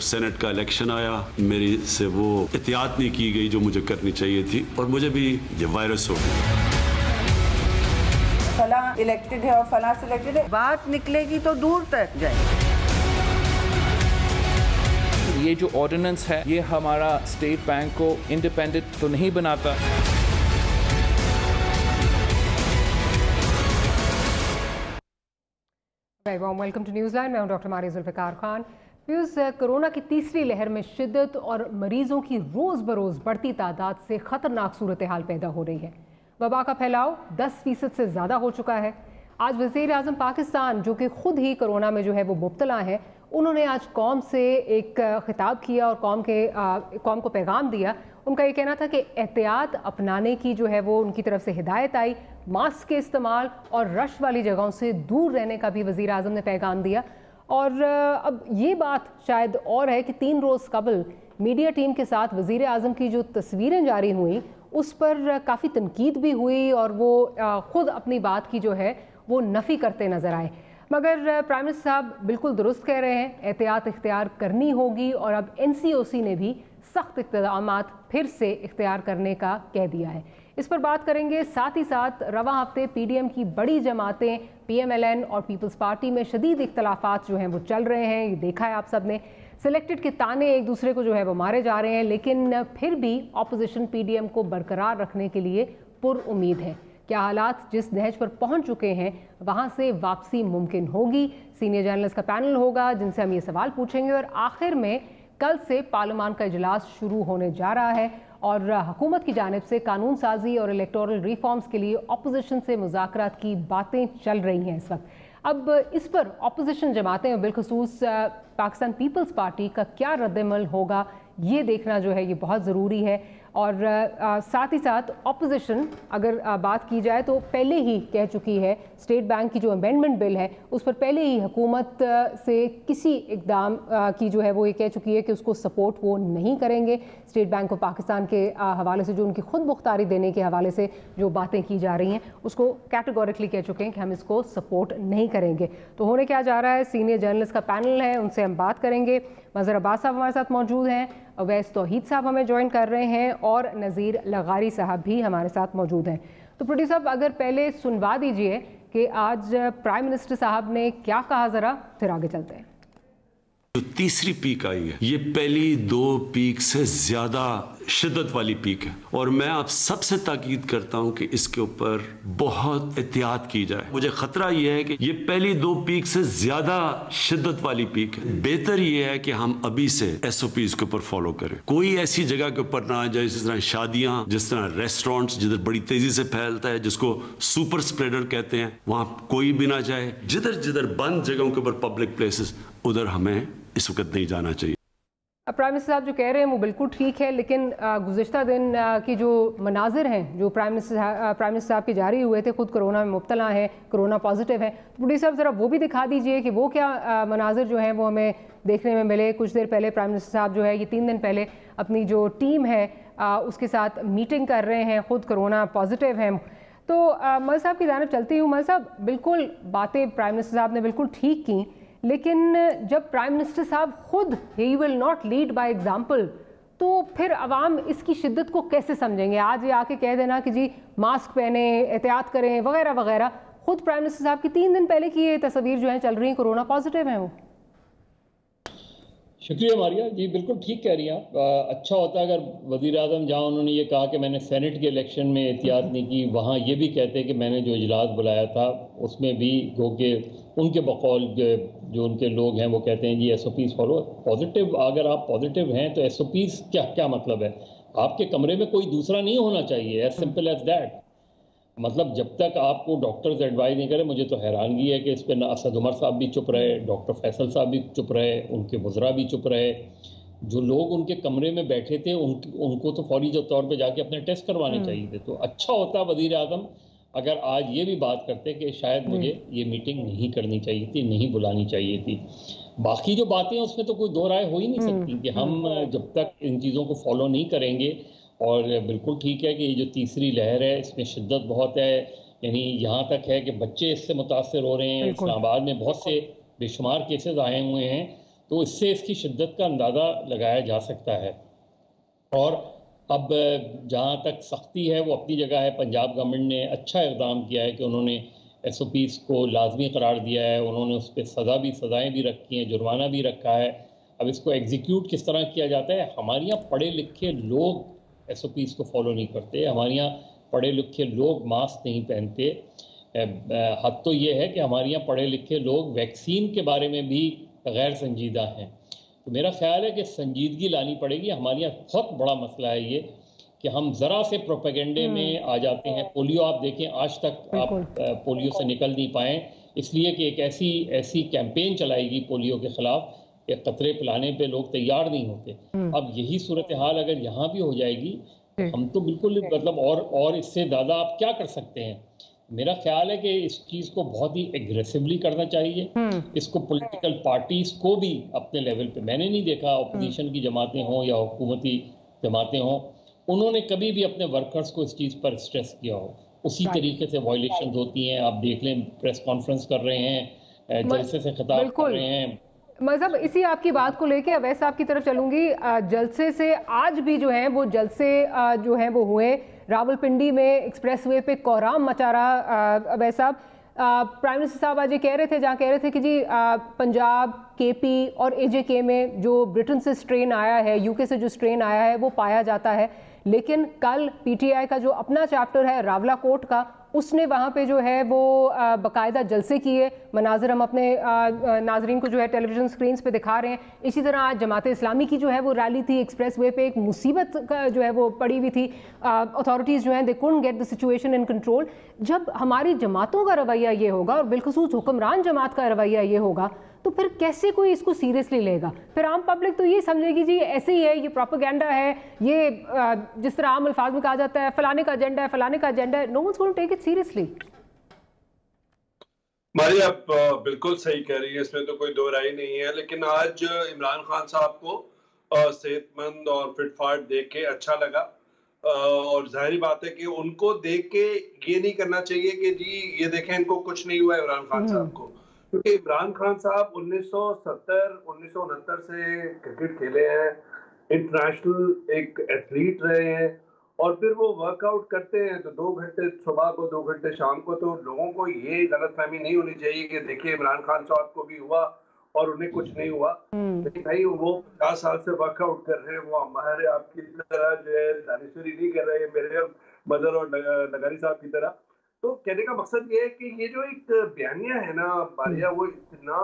Senate का election आया, मेरी से वो एहतियात नहीं की गई जो मुझे करनी चाहिए थी और मुझे भी ये वायरस हो गया। फला इलेक्टेड है और फला सिलेक्टेड है, बात निकलेगी तो दूर तक जाएगी। ये जो ऑर्डिनेंस है ये हमारा स्टेट बैंक को इंडिपेंडेंट तो नहीं बनाता। वेलकम टू न्यूज़लैंड, मैं हूं डॉक्टर मारिया जुल्फ़िकार खान। कोरोना की तीसरी लहर में शिद्दत और मरीजों की रोज़ बरोज़ बढ़ती तादाद से ख़तरनाक सूरत हाल पैदा हो रही है। वबा का फैलाव 10% से ज़्यादा हो चुका है। आज वज़ीर आज़म पाकिस्तान, जो कि ख़ुद ही कोरोना में जो है वो मुब्तला हैं, उन्होंने आज कौम से एक ख़िताब किया और कौम को पैगाम दिया। उनका ये कहना था कि एहतियात अपनाने की जो है वो उनकी तरफ से हिदायत आई। मास्क के इस्तेमाल और रश वाली जगहों से दूर रहने का भी वज़ीर आज़म ने पैगाम दिया। और अब ये बात शायद और है कि 3 रोज़ कबल मीडिया टीम के साथ वज़ीर आज़म की जो तस्वीरें जारी हुई उस पर काफ़ी तनकीद भी हुई और वो ख़ुद अपनी बात की जो है वो नफ़ी करते नज़र आए। मगर प्राइम मिनिस्टर साहब बिल्कुल दुरुस्त कह रहे हैं, एहतियात इख्तियार करनी होगी और अब NCOC ने भी सख्त इक़दामात फिर से इख्तियार करने का कह दिया है। इस पर बात करेंगे। साथ ही साथ रवा हफ्ते PDM की बड़ी जमातें PMLN और पीपल्स पार्टी में शदीद इख्तलाफात जो हैं वो चल रहे हैं, ये देखा है आप सब ने। सिलेक्टेड के ताने एक दूसरे को जो है वो मारे जा रहे हैं, लेकिन फिर भी अपोजिशन PDM को बरकरार रखने के लिए पुरउम्मीद है। क्या हालात जिस नहज पर पहुंच चुके हैं वहां से वापसी मुमकिन होगी? सीनियर जर्नलिस्ट का पैनल होगा जिनसे हम ये सवाल पूछेंगे। और आखिर में कल से पार्लियामान का इजलास शुरू होने जा रहा है और हुकूमत की जानिब से कानून साजी और इलेक्टोरल रिफॉर्म्स के लिए अपोजिशन से मुज़ाकरात की बातें चल रही हैं इस वक्त। अब इस पर अपोजिशन जमातें, बिलखसूस पाकिस्तान पीपल्स पार्टी का क्या रद्दमल होगा, ये देखना जो है ये बहुत ज़रूरी है। और साथ ही साथ अपोजिशन अगर बात की जाए तो पहले ही कह चुकी है, स्टेट बैंक की जो अमेंडमेंट बिल है उस पर पहले ही हुकूमत से किसी इकदाम की जो है वो ये कह चुकी है कि उसको सपोर्ट वो नहीं करेंगे। स्टेट बैंक ऑफ पाकिस्तान के हवाले से जो उनकी खुद मुख्तारी देने के हवाले से जो बातें की जा रही हैं उसको कैटेगोरिकली कह चुके हैं कि हम इसको सपोर्ट नहीं करेंगे। तो होने क्या जा रहा है, सीनियर जर्नलिस्ट का पैनल है, उनसे हम बात करेंगे। मज़हर अब्बास साहब हमारे साथ मौजूद हैं, अवैस तौहीद साहब हमें ज्वाइन कर रहे हैं और नज़ीर लगारी साहब भी हमारे साथ मौजूद हैं। तो प्रोड्यूसर साहब अगर पहले सुनवा दीजिए कि आज प्राइम मिनिस्टर साहब ने क्या कहा, ज़रा फिर आगे चलते हैं। जो तीसरी पीक आई है ये पहली 2 पीक से ज्यादा शिद्दत वाली पीक है और मैं आप सबसे ताकीद करता हूं कि इसके ऊपर बहुत एहतियात की जाए। मुझे खतरा यह है कि ये पहली 2 पीक से ज्यादा शिद्दत वाली पीक है। बेहतर यह है कि हम अभी से SOPs के ऊपर फॉलो करें। कोई ऐसी जगह के ऊपर ना जाए जिस तरह शादियां, जिस तरह रेस्टोरेंट्स जिधर बड़ी तेजी से फैलता है, जिसको सुपर स्प्रेडर कहते हैं, वहां कोई भी ना जाए। जिधर जिधर बंद जगहों के ऊपर पब्लिक प्लेसेस, उधर हमें इस वक्त नहीं जाना चाहिए। प्राइम मिनिस्टर साहब जो कह रहे हैं वो बिल्कुल ठीक है, लेकिन गुज़िश्ता दिन की जो मनाजिर हैं जो प्राइम मिनिस्टर साहब के जारी हुए थे, खुद कोरोना में मुब्तला हैं, कोरोना पॉजिटिव है, तो प्रोड्यूसर साहब ज़रा वो भी दिखा दीजिए कि वो क्या मनाजिर जो हैं वो हमें देखने में मिले। कुछ देर पहले प्राइम मिनिस्टर साहब जो है ये 3 दिन पहले अपनी जो टीम है उसके साथ मीटिंग कर रहे हैं, खुद कोरोना पॉजिटिव हैं। तो मल साहब की जानिब चलती हूँ। मल साहब बिल्कुल बातें प्राइम मिनिस्टर साहब ने बिल्कुल ठीक की, लेकिन जब प्राइम मिनिस्टर साहब खुद he will not lead by example, तो फिर अवाम इसकी शिद्दत को कैसे समझेंगे? आज ये आके कह देना कि जी मास्क पहने, एहतियात करें वगैरह वगैरह, खुद प्राइम मिनिस्टर साहब की 3 दिन पहले की ये तस्वीर जो है चल रही है, कोरोना पॉजिटिव है वो। शुक्रिया मारिया जी, बिल्कुल ठीक कह रही हैं आप। अच्छा होता अगर वज़ीर आज़म जहाँ उन्होंने ये कहा कि मैंने सेनेट के इलेक्शन में एहतियात नहीं की, वहाँ ये भी कहते कि मैंने जो इजलास बुलाया था उसमें भी गो के उनके बकौल जो उनके लोग हैं वो कहते हैं जी SOPs फॉलो। पॉजिटिव, अगर आप पॉजिटिव हैं तो SOPs क्या मतलब है? आपके कमरे में कोई दूसरा नहीं होना चाहिए, एज सिंपल एज दैट। मतलब जब तक आपको डॉक्टर्स एडवाइस नहीं करें, मुझे तो हैरानगी है कि इस पर असद उमर साहब भी चुप रहे, डॉक्टर फैसल साहब भी चुप रहे, उनके वज़रा भी चुप रहे। जो लोग उनके कमरे में बैठे थे उनको तो फौरी तौर पे जाके अपने टेस्ट करवाने चाहिए थे। तो अच्छा होता वज़ीर आज़म अगर आज ये भी बात करते कि शायद मुझे ये मीटिंग नहीं करनी चाहिए थी, नहीं बुलानी चाहिए थी। बाकी जो बातें हैं उसमें तो कोई दो राय हो ही नहीं सकती कि हम जब तक इन चीज़ों को फॉलो नहीं करेंगे। और बिल्कुल ठीक है कि ये जो तीसरी लहर है इसमें शिद्दत बहुत है, यानी यहाँ तक है कि बच्चे इससे मुतासर हो रहे हैं। इस्लामाबाद में बहुत से बेशुमार केसेस आए हुए हैं तो इससे इसकी शिद्दत का अंदाज़ा लगाया जा सकता है। और अब जहाँ तक सख्ती है वो अपनी जगह है। पंजाब गवर्नमेंट ने अच्छा इक़दाम किया है कि उन्होंने SOPs को लाजमी करार दिया है, उन्होंने उस पर सज़ाएँ भी रखी हैं, जुर्माना भी रखा है। अब इसको एग्जीक्यूट किस तरह किया जाता है, हमारे यहाँ पढ़े लिखे लोग SOPs को फॉलो नहीं करते, हमारे यहाँ पढ़े लिखे लोग मास्क नहीं पहनते। हद तो ये है कि हमारे यहाँ पढ़े लिखे लोग वैक्सीन के बारे में भी गैर संजीदा हैं। तो मेरा ख्याल है कि संजीदगी लानी पड़ेगी। हमारे यहाँ बहुत बड़ा मसला है ये कि हम ज़रा से प्रोपेगेंडे में आ जाते हैं। पोलियो आप देखें, आज तक आप पोलियो से निकल नहीं पाए, इसलिए कि एक ऐसी कैंपेन चलाएगी पोलियो के ख़िलाफ़ कि कतरे पिलाने पे लोग तैयार नहीं होते। अब यही सूरत हाल अगर यहाँ भी हो जाएगी तो हम तो बिल्कुल मतलब और इससे ज़्यादा आप क्या कर सकते हैं। मेरा ख्याल है कि इस चीज़ को बहुत ही एग्रेसिवली करना चाहिए। इसको पॉलिटिकल पार्टीज़ को भी अपने लेवल पे, मैंने नहीं देखा अपोजिशन की जमातें हों या हुकूमती जमातें हों, उन्होंने कभी भी अपने वर्कर्स को इस चीज़ पर स्ट्रेस किया हो। उसी तरीके से वायलेशन होती हैं। आप देख लें, प्रेस कॉन्फ्रेंस कर रहे हैं, जलसे से खिताब कर रहे हैं। मतलब इसी आपकी बात को लेके अवैध साहब की तरफ चलूंगी। जलसे से आज भी जो है वो जलसे जो है वो हुए। रावलपिंडी में एक्सप्रेसवे पे कोहराम मचा रहा। अवैध साहब, प्राइम मिनिस्टर साहब आज ये कह रहे थे, जहाँ कह रहे थे कि जी पंजाब, KP और AJK में जो ब्रिटेन से स्ट्रेन आया है, UK से जो स्ट्रेन आया है वो पाया जाता है। लेकिन कल PTI का जो अपना चैप्टर है रावलाकोट का, उसने वहाँ पे जो है वो बाकायदा जलसे किए। मनाजिर हम अपने नाजरीन को जो है टेलीविज़न स्क्रीन्स पे दिखा रहे हैं। इसी तरह आज जमात इस्लामी की जो है वो रैली थी। एक्सप्रेसवे पे एक मुसीबत का जो है वो पड़ी हुई थी। अथॉरिटीज़ जो हैं they couldn't get the situation in control. जब हमारी जमातों का रवैया ये होगा और बिलखुसूस हुक्मरान जमात का रवैया ये होगा, तो फिर कैसे कोई इसको सीरियसली लेगा? फिर आम पब्लिक तो ये समझेगी जी ऐसे ही है, ये प्रोपेगेंडा है, ये जिस तरह आम अल्फाज में कहा जाता है फलाने का एजेंडा है, फलाने का एजेंडा है। No one's going to take it seriously. मारी, आप बिल्कुल सही कह रही है, इसमें तो कोई दो राय नहीं है। लेकिन आज इमरान खान साहब को सेहतमंद और फिटफाट देख के अच्छा लगा। और जाहिर बात है कि उनको देख के ये नहीं करना चाहिए कि जी ये देखें इनको कुछ नहीं हुआ इमरान खान साहब को, क्योंकि इमरान खान साहब 1969 से क्रिकेट खेले हैं, इंटरनेशनल एक एथलीट रहे हैं। और फिर वो वर्कआउट करते हैं तो 2 घंटे सुबह को 2 घंटे शाम को। तो लोगों को ये गलतफहमी नहीं होनी चाहिए कि देखिए इमरान खान साहब को भी हुआ और उन्हें कुछ नहीं हुआ। लेकिन भाई वो 50 साल से वर्कआउट कर रहे हैं, वो हमारे आपकी तरह जो है दानिशवरी नहीं कर रहे हैं, मेरे मदर और नगारी साहब की तरह। तो कहने का मकसद ये है कि ये जो एक बयानिया है ना बारिया, वो इतना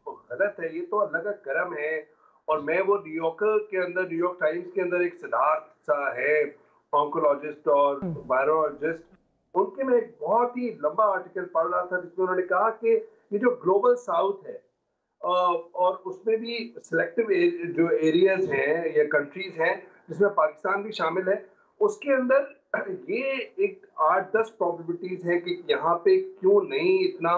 गलत है। ये तो अल्लाह का करम है। और मैं वो न्यूयॉर्कर के अंदर, न्यूयॉर्क टाइम्स के अंदर एक सिद्धार्थ सा है ऑन्कोलॉजिस्ट और वायरोलॉजिस्ट, उनके में एक बहुत ही लंबा आर्टिकल पढ़ रहा था जिसमें उन्होंने कहा कि ये जो ग्लोबल साउथ है और उसमें भी सिलेक्टिव जो एरियाज हैं या कंट्रीज हैं जिसमें पाकिस्तान भी शामिल है, उसके अंदर ये एक 8-10 प्रोबेबिलिटीज है कि यहाँ पे क्यों नहीं इतना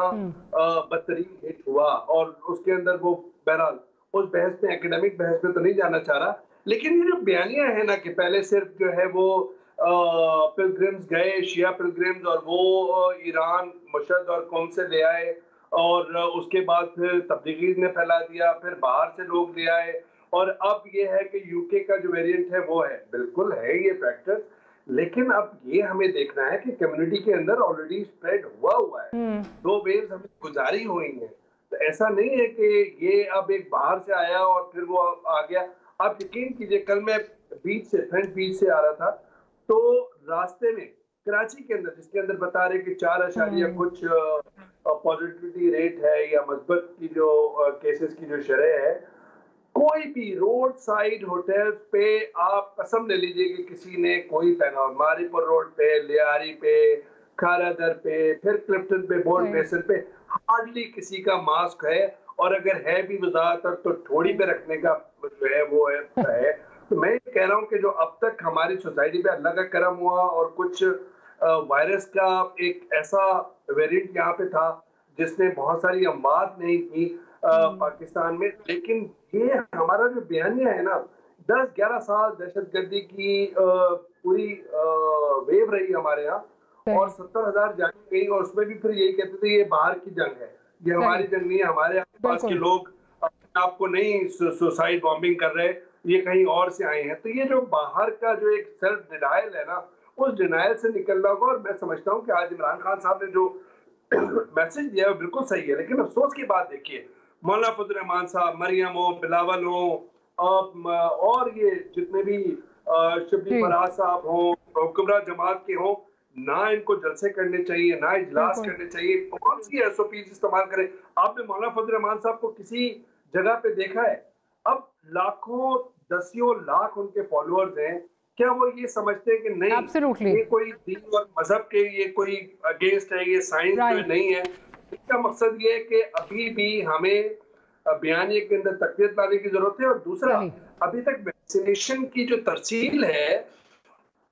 बदतरीन हिट हुआ। और उसके अंदर वो बहरहाल उस बहस में, एकेडमिक बहस में तो नहीं जाना चाह रहा, लेकिन ये जो बयानियां है ना कि पहले सिर्फ जो है वो पिलग्रिम्स गए, शिया पिलग्रिम्स, और वो ईरान, मशहद और कौम से ले आए, और उसके बाद फिर तबलीगीज ने फैला दिया, फिर बाहर से लोग ले आए, और अब ये है कि UK का जो वेरिएंट है वो है। बिल्कुल है ये फैक्टर, लेकिन अब ये हमें देखना है कि कम्युनिटी के अंदर ऑलरेडी स्प्रेड हुआ है। 2 वेव्स हमें गुजारी हुई हैं। तो ऐसा नहीं है कि ये अब एक बाहर से आया और फिर वो आ गया। आप यकीन कीजिए, कल मैं बीच से, फ्रंट बीच से आ रहा था, तो रास्ते में कराची के अंदर, जिसके अंदर बता रहे कि 4 कुछ पॉजिटिविटी रेट है या मस्बत की जो केसेस की जो शरह है, कोई भी रोड साइड होटल पे आप कसम ले लीजिए कि किसी ने कोई पहना हो। मारीपुर रोड पे, लियारी पे, खारादर पे, फिर क्लिफ्टन पे, बोर्ड बेसन पे हार्डली किसी का मास्क है, और अगर है भी ज्यादातर तो ठोड़ी पे रखने का जो है वो है। तो मैं ये कह रहा हूँ कि जो अब तक हमारी सोसाइटी पे अल्लाह का करम हुआ और कुछ वायरस का एक ऐसा वेरिएंट यहाँ पे था जिसने बहुत सारी अमवात नहीं की पाकिस्तान में, लेकिन ये हमारा जो बयानिया है ना, 10-11 साल दहशतगर्दी की पूरी वेव रही हमारे यहाँ, और 70,000 जाने गई, और उसमें भी फिर यही कहते थे ये बाहर की जंग है, ये हमारी जंग नहीं है, हमारे आसपास के लोग आपको नहीं सुसाइड बॉम्बिंग कर रहे, ये कहीं और से आए हैं। तो ये जो बाहर का जो एक सेल्फ डिनायल है ना, उस डिनायल से निकलना होगा। और मैं समझता हूँ कि आज इमरान खान साहब ने जो मैसेज दिया है वो बिल्कुल सही है, लेकिन अफसोस की बात देखिए, मौलाना फजल रहमान साहब, मरियम हो, बिलावल हो, और ये जितने भी शब्बीर फराज साहब हो, हुक्मरान जमात के हो, ना इनको जलसे करने चाहिए, ना इजलास करने चाहिए। कौन सी SOP इस्तेमाल करें? आपने मौलाना फजल रहमान साहब को किसी जगह पे देखा है? अब लाखों, दसियों लाख उनके फॉलोअर्स हैं, क्या वो ये समझते हैं कि नहीं ये कोई दीन और मजहब के ये कोई अगेंस्ट है, ये साइंस जो नहीं है? इसका मकसद ये है कि अभी भी हमें बयानिए के अंदर तकवीत लाने की जरूरत है। और दूसरा, अभी तक वैक्सीनेशन की जो तरसील है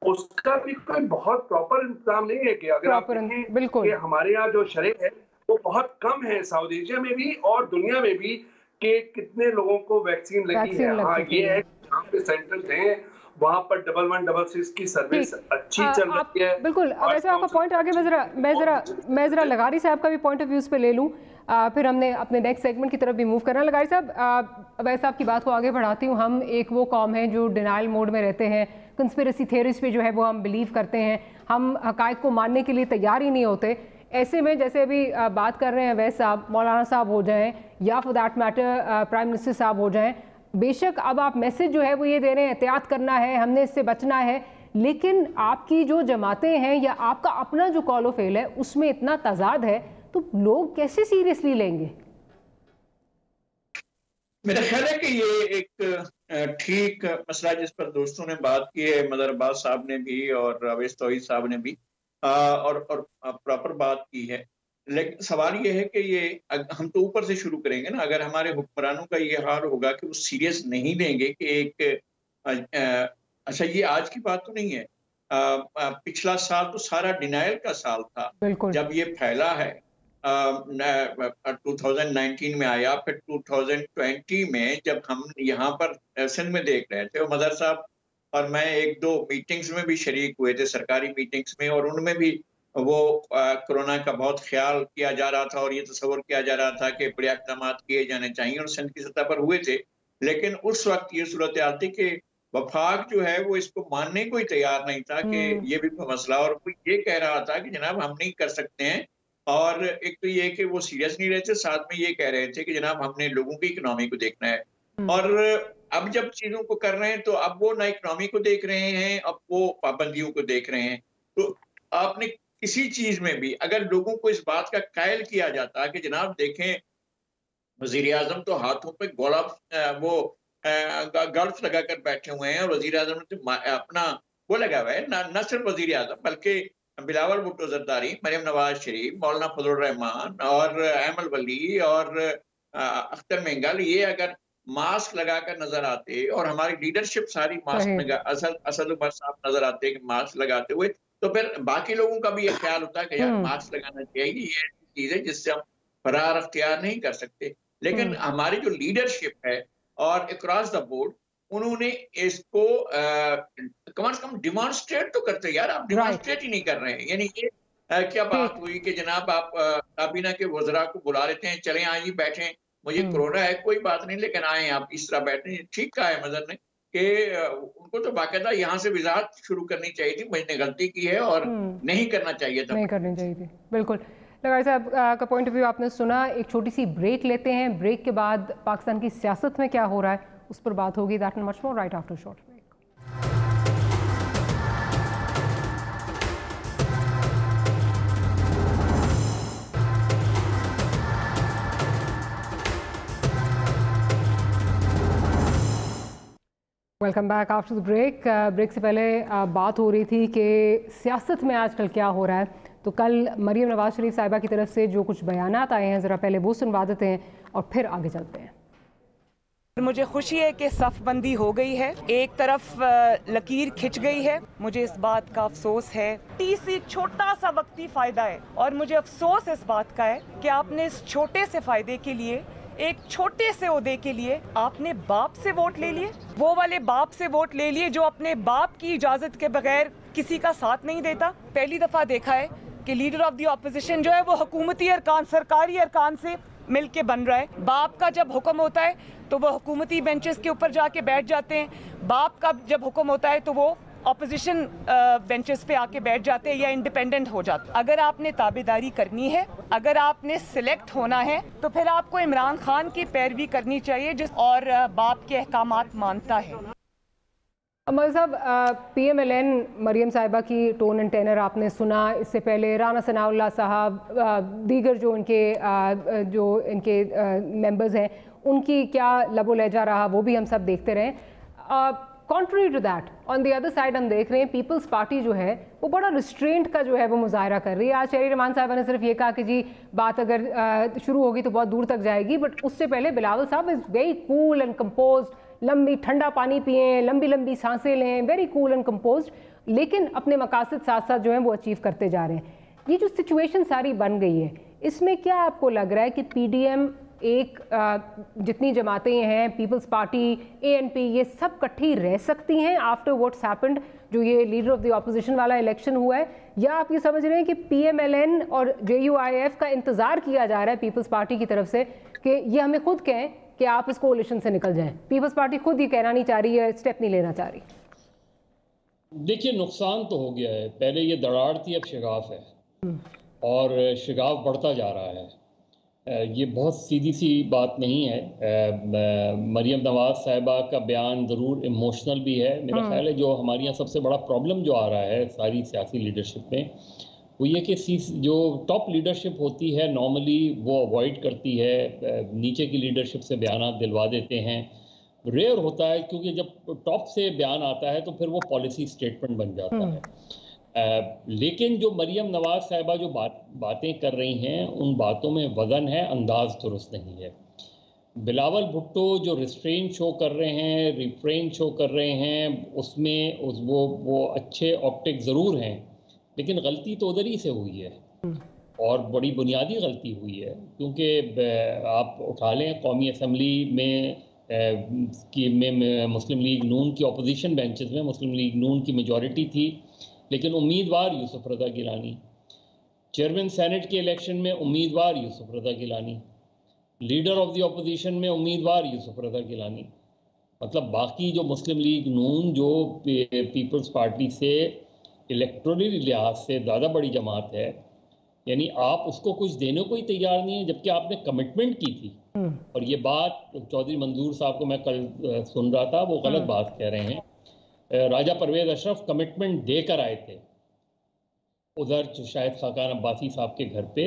उसका भी कोई बहुत प्रॉपर इंतजाम नहीं है। कि अगर आप देखें कि हमारे यहाँ जो शरह है वो बहुत कम है, सऊदी एशिया में भी और दुनिया में भी, कि कितने लोगों को वैक्सीन लगी है। हाँ, ये है जहाँ पे सेंटर्स हैं वहाँ पर 1116 की सर्विस अच्छी चल रही है। बिल्कुल। वैसे आपका पॉइंट आगे मैं जरा लगारी साहब का भी पॉइंट ऑफ व्यूज पे ले लूँ, फिर हमने अपने नेक्स्ट सेगमेंट की तरफ भी मूव करना। लगारी साहब, वैसे आपकी बात को आगे बढ़ाती हूँ। हम एक वो कौम है जो डिनाइल मोड में रहते हैं, कंस्पिरेसी थ्योरीज पे जो है वो हम बिलीव करते हैं, हम हकायक को मानने के लिए तैयार ही नहीं होते। ऐसे में जैसे अभी बात कर रहे हैं वैसे साहब, मौलाना साहब हो जाएं या for that matter prime minister साहब हो जाएं, बेशक अब आप मैसेज जो है वो ये दे रहे हैं एहतियात करना है, हमने इससे बचना है, लेकिन आपकी जो जमातें हैं या आपका अपना जो कॉल ऑफ फेल है उसमें इतना तजाद है, तो लोग कैसे सीरियसली लेंगे? मेरा ख्याल है कि ये एक ठीक मसला जिस पर दोस्तों ने बात की है, मदर अब्बास साहब ने भी और अवैस तौहीद साहब ने भी, और प्रॉपर बात की है। लेकिन सवाल ये है कि ये हम तो ऊपर से शुरू करेंगे ना। अगर हमारे हुक्मरानों का ये हाल होगा कि वो सीरियस नहीं लेंगे कि एक अच्छा, ये आज की बात तो नहीं है, पिछला साल तो सारा डिनायल का साल था जब ये फैला है। 2019 में आया, फिर 2020 में जब हम यहाँ पर सिंध में देख रहे थे, मदर साहब और मैं 1-2 मीटिंग्स में भी शरीक हुए थे, सरकारी मीटिंग्स में, और उनमें भी वो कोरोना का बहुत ख्याल किया जा रहा था और ये तस्वर किया जा रहा था कि बड़े इक़दाम किए जाने चाहिए, और सिंध की सतह पर हुए थे। लेकिन उस वक्त ये सूरत हाल थी कि वफाक जो है वो इसको मानने को ही तैयार नहीं था कि ये भी कोई मसला, और कोई ये कह रहा था कि जनाब हम नहीं कर सकते हैं। और एक तो ये कि वो सीरियस नहीं रहते, साथ में ये कह रहे थे कि जनाब हमने लोगों की इकोनॉमी को देखना है। और अब जब चीजों को कर रहे हैं तो अब वो ना इकोनॉमी को देख रहे हैं, अब वो पाबंदियों को देख रहे हैं। तो आपने किसी चीज में भी अगर लोगों को इस बात का कायल किया जाता कि जनाब देखें, वजीर आजम तो हाथों पे गल्फ लगाकर बैठे हुए हैं, और वजीर आजम ने अपना वो लगा हुआ है, न सिर्फ वजीर आजम बल्कि बिलावल भुट्टो जरदारी, मरियम नवाज शरीफ, मौलाना फजल रहमान और अहमद वली और अख्तर मेंगल, ये अगर मास्क लगाकर नजर आते और हमारी लीडरशिप सारी मास्क असद उमर साहब नजर आते कि मास्क लगाते हुए, तो फिर बाकी लोगों का भी ये ख्याल होता है कि यार मास्क लगाना चाहिए, ये ऐसी चीज है जिससे हम फरार अख्तियार नहीं कर सकते। लेकिन हमारी जो लीडरशिप है और अक्रॉस द बोर्ड, उन्होंने इसको कम से कम डिमॉन्स्ट्रेट तो करते, यार आप डिमॉन्स्ट्रेट ही नहीं कर रहे हैं। यानी ये क्या बात हुई कि जनाब आप काबीना के वज़रा को बुला लेते हैं, चले आइए बैठे, मुझे कोरोना है कोई बात नहीं, लेकिन आए आप इस तरह बैठे। ठीक कहा है मदर ने कि उनको तो बाकायदा यहाँ से वजाहत शुरू करनी चाहिए थी, मैंने गलती की है और नहीं करना चाहिए था, नहीं करनी चाहिए थी। बिल्कुल। लगारी साहब का पॉइंट ऑफ व्यू आपने सुना। एक छोटी सी ब्रेक लेते हैं, ब्रेक के बाद पाकिस्तान की सियासत में क्या हो रहा है उस पर बात होगी। That and much more right after short break. Welcome back after the break. Break से पहले बात हो रही थी कि सियासत में आजकल क्या हो रहा है। तो कल मरियम नवाज शरीफ साहिबा की तरफ से जो कुछ बयानात आए हैं, ज़रा पहले वो सुनवा देते हैं और फिर आगे चलते हैं। मुझे खुशी है कि सफ़बंदी हो गई है, एक तरफ लकीर खिंच गई है। मुझे इस बात का अफसोस है, तीसरी छोटा सा वक्ती फ़ायदा है, और मुझे अफसोस इस बात का है कि आपने इस छोटे से फ़ायदे के लिए, एक छोटे से ओहदे के लिए आपने बाप से वोट ले लिए, वो वाले बाप से वोट ले लिए जो अपने बाप की इजाज़त के बगैर किसी का साथ नहीं देता। पहली दफ़ा देखा है कि लीडर ऑफ द ऑपोजिशन जो है वो हुकूमती अरकान, सरकारी अरकान से मिल के बन रहा है। बाप का जब हुक्म होता है तो वो हुकूमती बेंचेस के ऊपर जाके बैठ जाते हैं, बाप का जब हुक्म होता है तो वो ऑपोजिशन बेंचेस पे आके बैठ जाते हैं या इंडिपेंडेंट हो जाते हैं। अगर आपने ताबेदारी करनी है, अगर आपने सिलेक्ट होना है, तो फिर आपको इमरान खान की पैरवी करनी चाहिए और बाप के अहकामात मानता है। मौलवी साहब, PMLN मरियम साहिबा की टोन एंड टेनर आपने सुना, इससे पहले राना सनाउल्लाह साहब, दीगर जो इनके मेंबर्स हैं, उनकी क्या लबो लहजा रहा वो भी हम सब देखते रहे। Contrary to that, on the other side हम देख रहे हैं पीपल्स पार्टी जो है वो बड़ा रिस्ट्रेंट का जो है वो मुजाहरा कर रही है। आज शहरी रहमान साहब ने सिर्फ ये कहा कि जी बात अगर शुरू होगी तो बहुत दूर तक जाएगी, बट उससे पहले बिलावल साहब is very cool and composed, लंबी ठंडा पानी पिएं, लंबी लंबी सांसें लें, वेरी कूल एंड कंपोज्ड, लेकिन अपने मकासद साथ साथ जो है वो अचीव करते जा रहे हैं। ये जो सिचुएशन सारी बन गई है, इसमें क्या आपको लग रहा है कि PDM एक जितनी जमातें हैं, पीपल्स पार्टी, ANP, ये सब इकट्ठी रह सकती हैं आफ्टर व्हाट्स हैपेंड, जो ये लीडर ऑफ द ऑपोजिशन वाला इलेक्शन हुआ है, या आप ये समझ रहे हैं कि PMLN और JUIF का इंतज़ार किया जा रहा है पीपल्स पार्टी की तरफ से कि ये हमें खुद कहें कि आप इस कोalition से निकल जाएं? पीपल्स पार्टी खुद ये कहना नहीं चाह रही है, स्टेप नहीं लेना चाह रही। देखिए, नुकसान तो हो गया है, पहले ये दरार थी, अब शिगाफ है और शिगाफ बढ़ता जा रहा है। ये बहुत सीधी सी बात नहीं है। मरियम नवाज साहिबा का बयान ज़रूर इमोशनल भी है। मेरा ख्याल है जो हमारे यहाँ सबसे बड़ा प्रॉब्लम जो आ रहा है सारी सियासी लीडरशिप में, वो ये कि जो टॉप लीडरशिप होती है नॉर्मली वो अवॉइड करती है, नीचे की लीडरशिप से बयान दिलवा देते हैं। रेयर होता है क्योंकि जब टॉप से बयान आता है तो फिर वो पॉलिसी स्टेटमेंट बन जाता है। लेकिन जो मरियम नवाज साहिबा जो बातें कर रही हैं, उन बातों में वज़न है, अंदाज दुरुस्त नहीं है। बिलावल भुट्टो जो रिस्ट्रेन शो कर रहे हैं, रिफ्रेन शो कर रहे हैं, उसमें वो अच्छे ऑप्टिक ज़रूर हैं, लेकिन गलती तो उधर ही से हुई है और बड़ी बुनियादी गलती हुई है। क्योंकि आप उठा लें कौमी असम्बली में मुस्लिम लीग नून की अपोजिशन बेंचेस में मुस्लिम लीग नून की मेजॉरिटी थी, लेकिन उम्मीदवार यूसुफ रज़ा गिलानी। चेयरमैन सेनेट के इलेक्शन में उम्मीदवार Yousaf Raza Gilani, leader of the opposition में उम्मीदवार यूसुफ रज़ा गिलानी। मतलब बाकी जो मुस्लिम लीग नून जो पीपल्स पार्टी से इलेक्टोरल लिहाज से ज़्यादा बड़ी जमात है, यानी आप उसको कुछ देने को ही तैयार नहीं है, जबकि आपने कमिटमेंट की थी। और ये बात चौधरी मंजूर साहब को मैं कल सुन रहा था, वो गलत बात कह रहे हैं। राजा परवेज अशरफ कमिटमेंट देकर आए थे उधर शायद खाकान अब्बासी साहब के घर पे।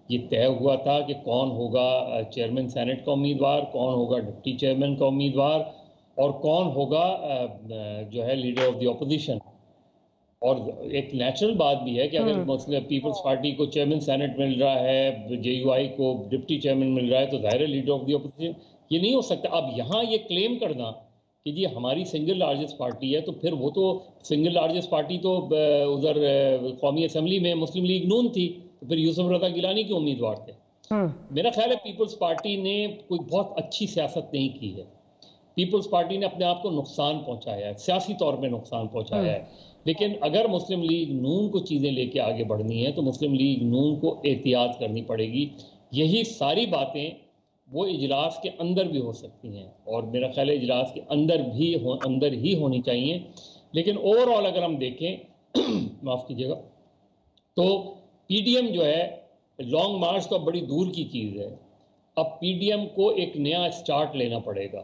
ये तय हुआ था कि कौन होगा चेयरमैन सेनेट का उम्मीदवार, कौन होगा डिप्टी चेयरमैन का उम्मीदवार और कौन होगा जो है लीडर ऑफ द ऑपोजिशन। और एक नेचुरल बात भी है कि अगर मुस्लिम पीपल्स पार्टी को चेयरमैन सेनेट मिल रहा है, JUI को डिप्टी चेयरमैन मिल रहा है, तो ज़ाहिर है लीडर ऑफ द ऑपोजिशन। ये नहीं हो सकता। अब यहाँ ये क्लेम करना कि जी हमारी सिंगल लार्जेस्ट पार्टी है, तो फिर वो तो सिंगल लार्जेस्ट पार्टी तो उधर कौमी असम्बली में मुस्लिम लीग नून थी, तो फिर यूसुफ रज़ा गिलानी के उम्मीदवार थे। मेरा ख्याल है पीपल्स पार्टी ने कोई बहुत अच्छी सियासत नहीं की है। पीपल्स पार्टी ने अपने आप को नुकसान पहुंचाया है, सियासी तौर पे नुकसान पहुंचाया है। लेकिन अगर मुस्लिम लीग नून को चीज़ें लेके आगे बढ़नी है तो मुस्लिम लीग नून को एहतियात करनी पड़ेगी। यही सारी बातें वो इजलास के अंदर भी हो सकती हैं और मेरा ख्याल है इजलास के अंदर ही होनी चाहिए। लेकिन ओवरऑल अगर हम देखें माफ़ कीजिएगा, तो PDM जो है लॉन्ग मार्च तो बड़ी दूर की चीज़ है। अब PDM को एक नया स्टार्ट लेना पड़ेगा,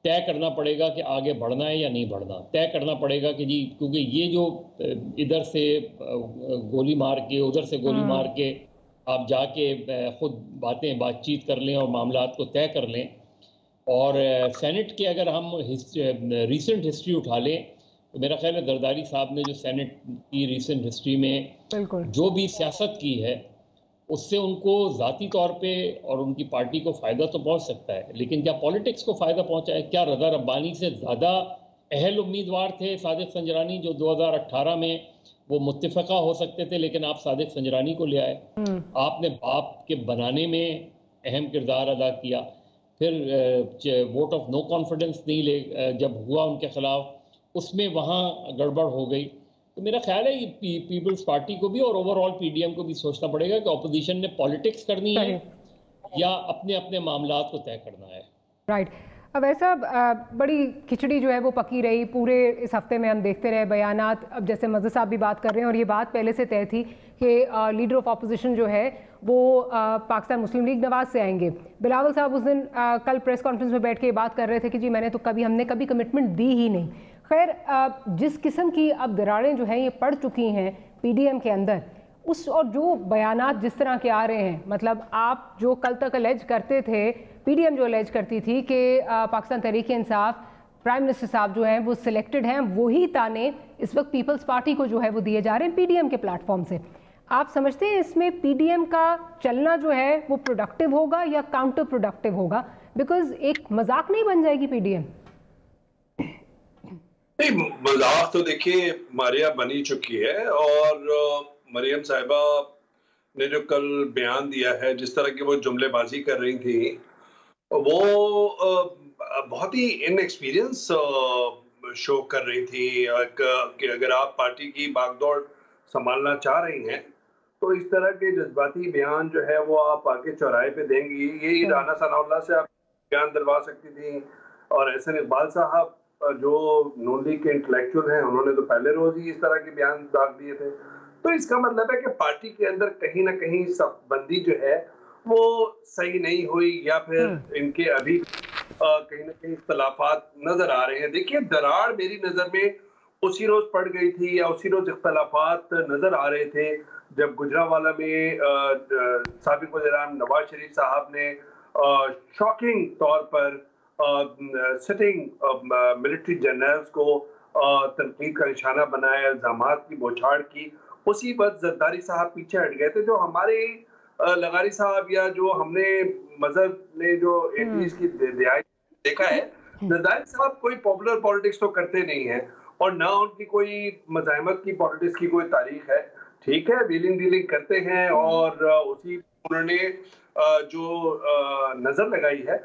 तय करना पड़ेगा कि आगे बढ़ना है या नहीं बढ़ना, तय करना पड़ेगा कि जी, क्योंकि ये जो इधर से गोली मार के उधर से गोली मार के आप जाके खुद बातचीत कर लें और मामलात को तय कर लें। और सेनेट के अगर हम रीसेंट हिस्ट्री उठा लें तो मेरा ख्याल है जरदारी साहब ने जो सेनेट की रीसेंट हिस्ट्री में जो भी सियासत की है उससे उनको ज़ाती तौर पे और उनकी पार्टी को फ़ायदा तो पहुंच सकता है, लेकिन क्या पॉलिटिक्स को फ़ायदा पहुंचा है? क्या रज़ा रब्बानी से ज़्यादा अहल उम्मीदवार थे सादिक संजरानी, जो 2018 में वो मुत्तफ़क़ा हो सकते थे, लेकिन आप सादिक संजरानी को ले आए। आपने बाप के बनाने में अहम किरदार अदा किया। फिर वोट ऑफ नो कॉन्फिडेंस नहीं जब हुआ उनके ख़िलाफ़, उसमें वहाँ गड़बड़ हो गई। तो मेरा ख्याल है पीपल्स पार्टी को भी और ओवरऑल PDM को भी सोचना पड़ेगा कि ऑपोजिशन ने पॉलिटिक्स करनी है या अपने अपने मामलात को तय करना है। राइट। अब ऐसा बड़ी खिचड़ी जो है वो पकी रही पूरे इस हफ्ते में, हम देखते रहे बयानात। अब जैसे मज़हर साहब भी बात कर रहे हैं और ये बात पहले से तय थी कि लीडर ऑफ अपोजिशन जो है वो पाकिस्तान मुस्लिम लीग नवाज से आएंगे। बिलावल साहब उस दिन कल प्रेस कॉन्फ्रेंस में बैठ के बात कर रहे थे कि जी हमने कभी कमिटमेंट दी ही नहीं। खैर, जिस किस्म की अब दरारें जो हैं ये पड़ चुकी हैं PDM के अंदर, उस और जो बयानात जिस तरह के आ रहे हैं, मतलब आप जो कल तक अलेज करते थे, PDM जो अलेज करती थी कि पाकिस्तान तहरीक इंसाफ प्राइम मिनिस्टर साहब जो हैं वो सिलेक्टेड हैं, वही ताने इस वक्त पीपल्स पार्टी को जो है वो दिए जा रहे हैं PDM के प्लेटफॉर्म से। आप समझते हैं इसमें PDM का चलना जो है वो प्रोडक्टिव होगा या काउंटर प्रोडक्टिव होगा? बिकॉज एक मजाक नहीं बन जाएगी PDM। नहीं, मजाक तो देखिए मारिया बनी चुकी है, और मरियम साहिबा ने जो कल बयान दिया है, जिस तरह की वो जुमलेबाजी कर रही थी, वो बहुत ही इनएक्सपीरियंस शो कर रही थी कि अगर आप पार्टी की बागडोर संभालना चाह रही हैं तो इस तरह के जज्बाती बयान जो है वो आप आके चौराहे पे देंगी। यही राना सनाउल्लाह से आप बयान दिलवा सकती थी, और एहसन इकबाल साहब जो नून लीग के इंटेलेक्चुअल हैं, उन्होंने तो पहले रोज ही इस तरह के बयान दाग दिए थे। तो इसका मतलब है कि पार्टी के अंदर कहीं ना कहीं सबबंदी जो है वो सही नहीं हुई, या फिर इनके अभी कहीं ना कहीं इख्तलाफात नजर आ रहे हैं। देखिए, दरार मेरी नजर में उसी रोज पड़ गई थी, या उसी रोज इख्तलाफात नजर आ रहे थे जब गुजरांवाला में साबिक वज़ीर-ए-आज़म नवाज शरीफ साहब ने शॉकिंग तौर पर सिटिंग मिलिट्री जनरल्स को तनकीद का निशाना बनाया, इल्जामात की बौछार की। उसी वक्त जरदारी साहब पीछे हट गए थे। जो हमारे लगारी साहब या जो हमने मजहब ने जो 80s की दिहाई देखा है, जरदारी साहब कोई पॉपुलर पॉलिटिक्स तो करते नहीं है, और ना उनकी कोई मज़ाहमत की पॉलिटिक्स की कोई तारीख है। ठीक है, व्हीलिंग डीलिंग करते हैं, और उसी उन्होंने जो नजर लगाई है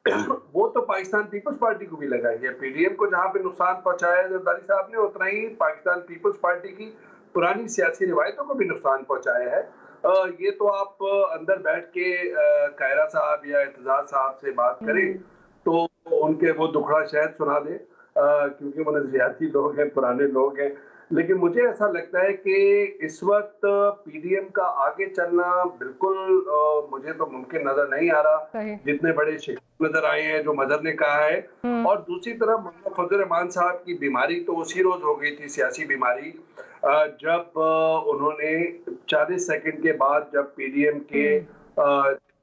वो तो पाकिस्तान पीपल्स पार्टी को भी लगाई है। PDM को जहां पे नुकसान पहुंचाया जरदारी साहब ने, उतना ही पाकिस्तान पीपल्स पार्टी की पुरानी सियासी रिवायतों को भी नुकसान पहुंचाया है। ये तो आप अंदर बैठ के कायरा साहब या इत्तेजाज साहब से बात करें तो उनके वो दुखड़ा शहद सुना दे, क्योंकि वो नजरियाती लोग हैं, पुराने लोग हैं। लेकिन मुझे ऐसा लगता है कि इस वक्त PDM का आगे चलना बिल्कुल मुझे तो मुमकिन नजर नहीं आ रहा, जितने बड़े शिकवे नजर आए हैं जो मजहर ने कहा है। और दूसरी तरफ मोहम्मद फजल रहमान साहब की बीमारी तो उसी रोज हो गई थी, सियासी बीमारी, जब उन्होंने 40 सेकंड के बाद, जब PDM के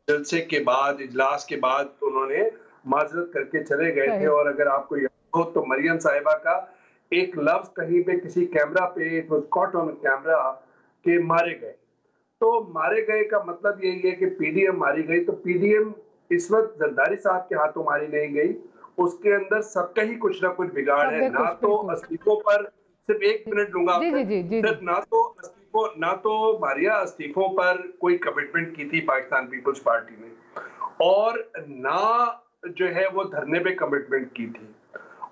जलसे के बाद, इजलास के बाद उन्होंने माजरत करके चले गए थे। और अगर आपको याद हो तो मरियम साहिबा का एक लफ्ज कहीं पे किसी कैमरा पे, it was caught on camera, के मारे गए। तो मारे गए का मतलब यही है कि PDM मारी गई। तो PDM इस वक्त जरदारी साहब के हाथों मारी नहीं गई, उसके अंदर सबका ही कुछ ना कुछ बिगाड़ है। ना तो अस्तीफों पर, सिर्फ 1 मिनट लूंगा, सिर्फ ना तो मारिया अस्तीफों पर कोई कमिटमेंट की थी पाकिस्तान पीपल्स पार्टी ने, और ना जो है वो धरने पे कमिटमेंट की थी।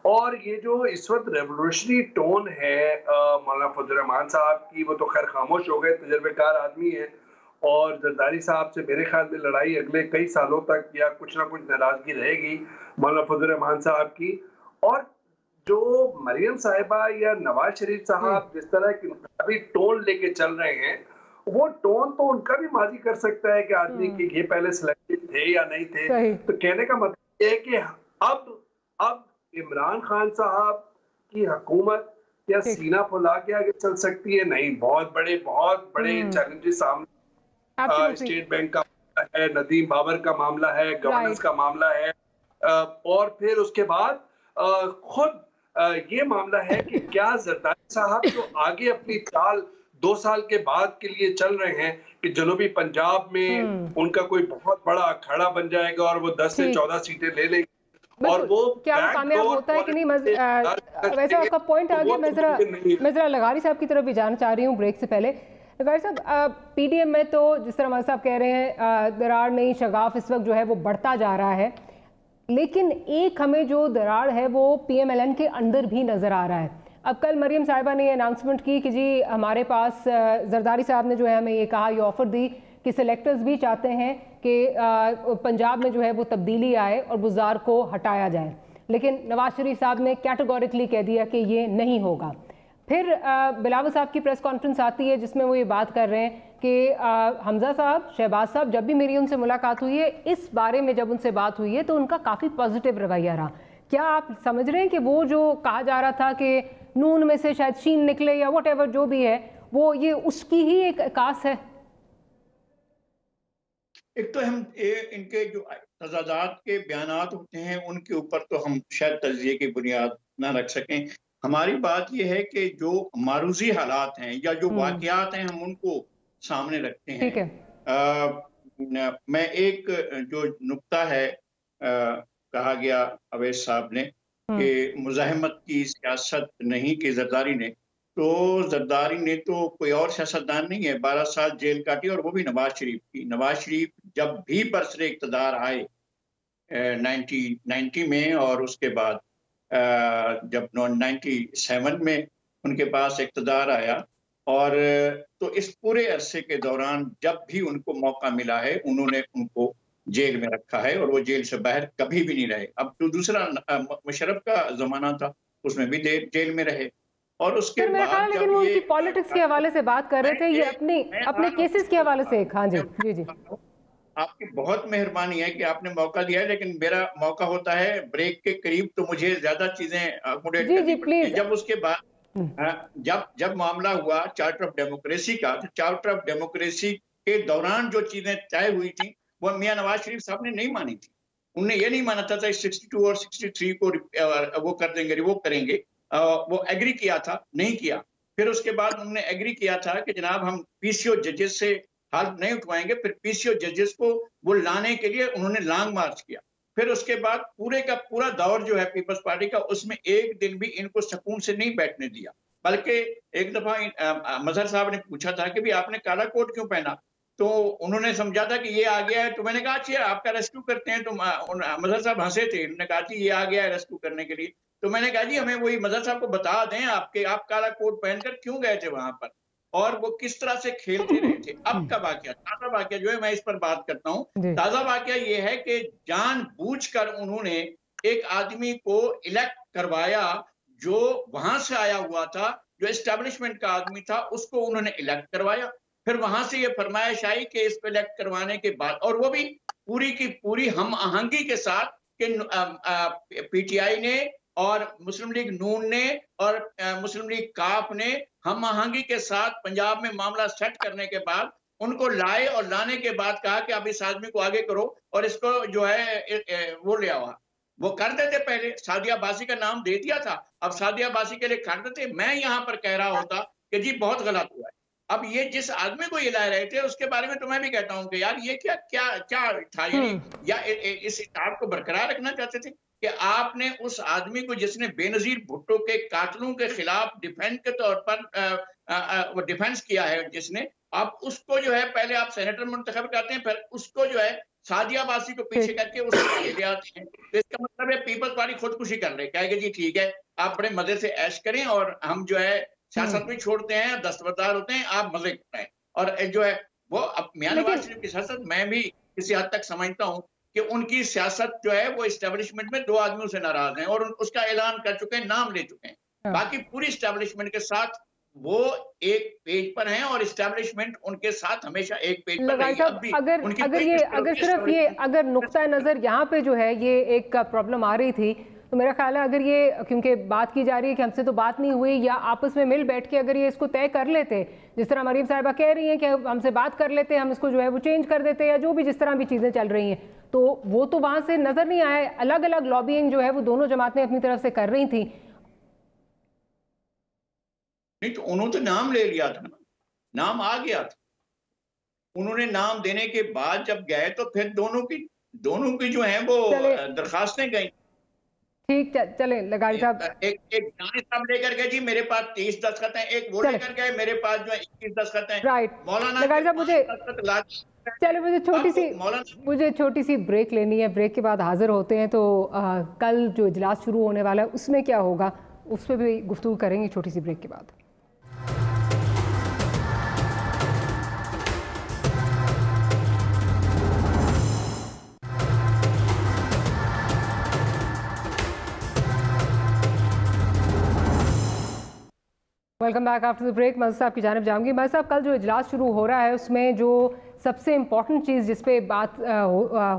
और ये जो इस वक्त रेवोल्यूशनरी टोन है मौलाना फजल रहमान साहब की, वो तो खैर खामोश हो गए, तजर्बेकार आदमी है, और जरदारी साहब से मेरे ख्याल में लड़ाई अगले कई सालों तक या कुछ ना कुछ नाराजगी रहेगी मौलाना फजल रहमान साहब की। और जो मरियम साहिबा या नवाज शरीफ साहब जिस तरह की अभी टोन लेके चल रहे हैं, वो टोन तो उनका भी माजी कर सकता है कि आदमी की ये पहले सिलेक्टेड थे या नहीं थे। तो कहने का मतलब ये है कि अब इमरान खान साहब की हुकूमत या सीना फुला के आगे चल सकती है? नहीं, बहुत बड़े चैलेंजेस सामने, स्टेट बैंक का मामला है, नदीम बाबर का मामला है, गवर्नेंस का मामला है, और फिर उसके बाद खुद ये मामला है कि क्या जरदारी साहब जो आगे अपनी चाल 2 साल के बाद के लिए चल रहे हैं कि जनूबी पंजाब में उनका कोई बहुत बड़ा अखाड़ा बन जाएगा और वो 10 से 14 सीटें ले लेंगे, और वो क्या वो कामयाब होता है कि नहीं? वैसे आपका पॉइंट आ गया। मैं जरा लगारी साहब की तरफ भी जाना चाह रही हूँ ब्रेक से पहले। लगारी साहब, PDM में तो जिस तरह मौलाना साहब कह रहे हैं, दरार नहीं, शगाफ इस वक्त जो है वो बढ़ता जा रहा है, लेकिन एक हमें जो दरार है वो PMLN के अंदर भी नजर आ रहा है। अब कल मरियम साहिबा ने अनाउंसमेंट की कि जी हमारे पास, जरदारी साहब ने जो है हमें ये कहा, ये ऑफर दी कि सिलेक्टर्स भी चाहते हैं कि पंजाब में जो है वो तब्दीली आए और बुज़ार को हटाया जाए, लेकिन नवाज शरीफ साहब ने कैटेगोरिकली कह दिया कि ये नहीं होगा। फिर बिलावल साहब की प्रेस कॉन्फ्रेंस आती है जिसमें वो ये बात कर रहे हैं कि हमजा साहब, शहबाज साहब, जब भी मेरी उनसे मुलाकात हुई है, इस बारे में जब उनसे बात हुई है तो उनका काफ़ी पॉजिटिव रवैया रहा। क्या आप समझ रहे हैं कि वो जो कहा जा रहा था कि नून में से शायद शीन निकले या व्हाटएवर जो भी है, वो ये उसकी ही एक आकाश है? एक तो हम इनके जो तजादात के बयानात होते हैं उनके ऊपर तो हम शायद तज्जिए की बुनियाद ना रख सकें। हमारी बात यह है कि जो मारूजी हालात हैं या जो वाक़यात हैं हम उनको सामने रखते हैं। ठीक है। मैं एक जो नुक्ता है कहा गया अवैस साहब ने कि मुज़ाहमत की सियासत नहीं की जरदारी ने, तो जरदारी ने तो कोई और सियासतदान नहीं है, 12 साल जेल काटी और वो भी नवाज शरीफ की। नवाज शरीफ जब भी बरसरे इक़्तिदार आए 1990 में और उसके बाद जब 97 में उनके पास इक़्तिदार आया, और तो इस पूरे अरसे के दौरान जब भी उनको मौका मिला है उन्होंने उनको जेल में रखा है और वो जेल से बाहर कभी भी नहीं रहे। अब तो दूसरा मुशर्रफ का जमाना था, उसमें भी जेल में रहे। और उसके बाद लेकिन वो उनकी पॉलिटिक्स के हवाले से बात कर रहे थे, ये अपने केसेस के हवाले से। हाँ जी जी जी, आपकी बहुत मेहरबानी है कि आपने मौका दिया है, लेकिन मेरा मौका होता है ब्रेक के करीब, तो मुझे ज्यादा चीजें अकोमोडेट करनी पड़ती हैं। जब उसके बाद जब मामला हुआ चार्टर ऑफ डेमोक्रेसी का, तो चार्टर ऑफ डेमोक्रेसी के दौरान जो चीजें तय हुई थी वो मियां नवाज शरीफ साहब ने नहीं मानी थी। उन्होंने ये नहीं माना था 62 और 63 को वो कर देंगे, रिवोक करेंगे। वो एग्री किया था, नहीं किया। फिर उसके बाद उन्होंने एग्री किया था कि जनाब हम पीसीओ जजेस से हाथ नहीं उठवाएंगे। फिर पीसीओ जजेस को वो लाने के लिए उन्होंने लॉन्ग मार्च किया। फिर उसके बाद पूरे का पूरा दौर जो है पीपल्स पार्टी का, उसमें एक दिन भी इनको सुकून से नहीं बैठने दिया। बल्कि एक दफा मजहर साहब ने पूछा था कि भी आपने काला कोट क्यों पहना, तो उन्होंने समझा था कि ये आ गया है। तो मैंने कहा अच्छा आपका रेस्क्यू करते हैं। तो मजहर साहब हंसे थे, उन्होंने कहा कि ये आ गया है रेस्क्यू करने के लिए। तो मैंने कहा जी हमें वही मजहर साहब को बता दें आप काला कोट पहनकर क्यों गए थे वहां पर और वो किस तरह से खेलते रहे थे। अब का वाकया, ताजा वाकया जो है मैं इस पर बात करता हूँ। ताजा वाकया ये है कि जानबूझकर उन्होंने एक आदमी को इलेक्ट करवाया जो वहां से आया हुआ था, जो एस्टेब्लिशमेंट का आदमी था, उसको उन्होंने इलेक्ट करवाया। फिर वहां से ये फरमाइश आई कि इसको इलेक्ट करवाने के बाद, और वो भी पूरी की पूरी हम आहंगी के साथ कि पीटीआई ने और मुस्लिम लीग नून ने और मुस्लिम लीग काफ ने हम आहंगी के साथ पंजाब में मामला सेट करने के बाद उनको लाए और लाने के बाद कहा कि अब इस आदमी को आगे करो और इसको जो है वो ले आओ। वो कर देते, पहले सादिया बासी का नाम दे दिया था, अब सादिया बासी के लिए कर देते। मैं यहाँ पर कह रहा होता कि जी बहुत गलत हुआ है। अब ये जिस आदमी को ये ला रहे थे उसके बारे में तो मैं भी कहता हूँ कि यार ये क्या क्या क्या था, या इस इतार को बरकरार रखना चाहते थे कि आपने उस आदमी को जिसने बेनजीर भुट्टो के कातलों के खिलाफ डिफेंस के तौर पर वो डिफेंस किया है, जिसने आप उसको जो है पहले आप सेनेटर मुंतखब करते हैं, फिर उसको जो है सादिया बासी को पीछे करके उसको आगे ले आते हैं। तो इसका मतलब है पीपल्स पार्टी खुदकुशी कर रहे, कहेगा जी ठीक है आप बड़े मजे से ऐश करें और हम जो है सियासत भी छोड़ते हैं, दस्तबरदार होते हैं, आप मजे करते हैं। और जो है वो अब मियां नवाज शरीफ की सियासत मैं भी किसी हद तक समझता हूँ कि उनकी सियासत जो है वो इस्टेब्लिशमेंट में दो आदमियों से नाराज हैं और उसका ऐलान कर चुके हैं, नाम ले चुके हैं। बाकी पूरी इस्टेब्लिशमेंट के साथ वो एक पेज पर हैं और इस्टेब्लिशमेंट उनके साथ हमेशा एक पेज पर रही। अगर नुक्ता नजर यहाँ पे जो है ये एक प्रॉब्लम आ रही थी, तो मेरा ख्याल है अगर ये क्योंकि बात की जा रही है कि हमसे तो बात नहीं हुई, या आपस में मिल बैठ के अगर ये इसको तय कर लेते, जिस तरह मरीम साहिबा कह रही हैं कि हमसे बात कर लेते, हम इसको जो है वो चेंज कर देते, या जो भी जिस तरह भी चीज़ें चल रही हैं, तो वो तो वहाँ से नज़र नहीं आया। अलग अलग लॉबिंग जो है वो दोनों जमातें अपनी तरफ से कर रही थी। नहीं तो उन्होंने तो नाम ले लिया था ना, नाम आ गया था। उन्होंने नाम देने के बाद जब गए तो फिर दोनों की जो है वो दरखास्तें गई। ठीक, चले लगाड़ी साहब, एक जानी साहब लेकर गए जी मेरे पास 30 दस्तखत हैं, एक वो लेकर गए मेरे पास जो है 21 दस्तखत हैं। राइट मौलाना लगाड़ी साहब, चले मुझे छोटी सी ब्रेक लेनी है। ब्रेक के बाद हाजिर होते हैं। तो कल जो इजलास शुरू होने वाला है उसमें क्या होगा उस पर भी गुफ्तगू करेंगे छोटी सी ब्रेक के बाद। Welcome back after the break. मज़ साहब की जानिब जाऊंगी। मज़ साहब, कल जो इजलास शुरू हो रहा है उसमें जो सबसे इम्पॉर्टेंट चीज़ जिस पे बात